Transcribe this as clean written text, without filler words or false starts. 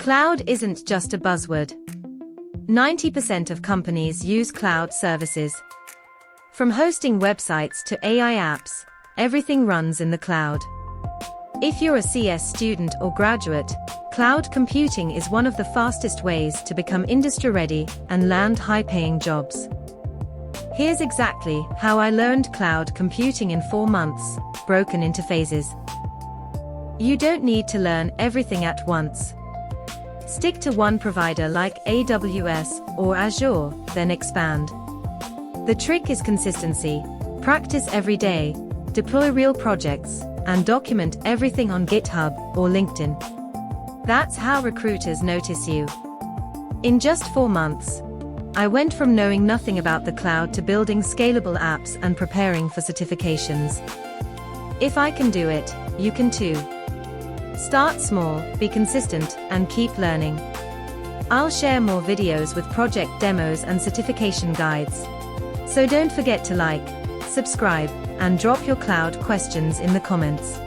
Cloud isn't just a buzzword. 90% of companies use cloud services. From hosting websites to AI apps, everything runs in the cloud. If you're a CS student or graduate, cloud computing is one of the fastest ways to become industry-ready and land high-paying jobs. Here's exactly how I learned cloud computing in 4 months, broken into phases. You don't need to learn everything at once. Stick to one provider like AWS or Azure, then expand. The trick is consistency. Practice every day, deploy real projects, and document everything on GitHub or LinkedIn. That's how recruiters notice you. In just 4 months, I went from knowing nothing about the cloud to building scalable apps and preparing for certifications. If I can do it, you can too. Start small, be consistent, and keep learning. I'll share more videos with project demos and certification guides. So don't forget to like, subscribe, and drop your cloud questions in the comments.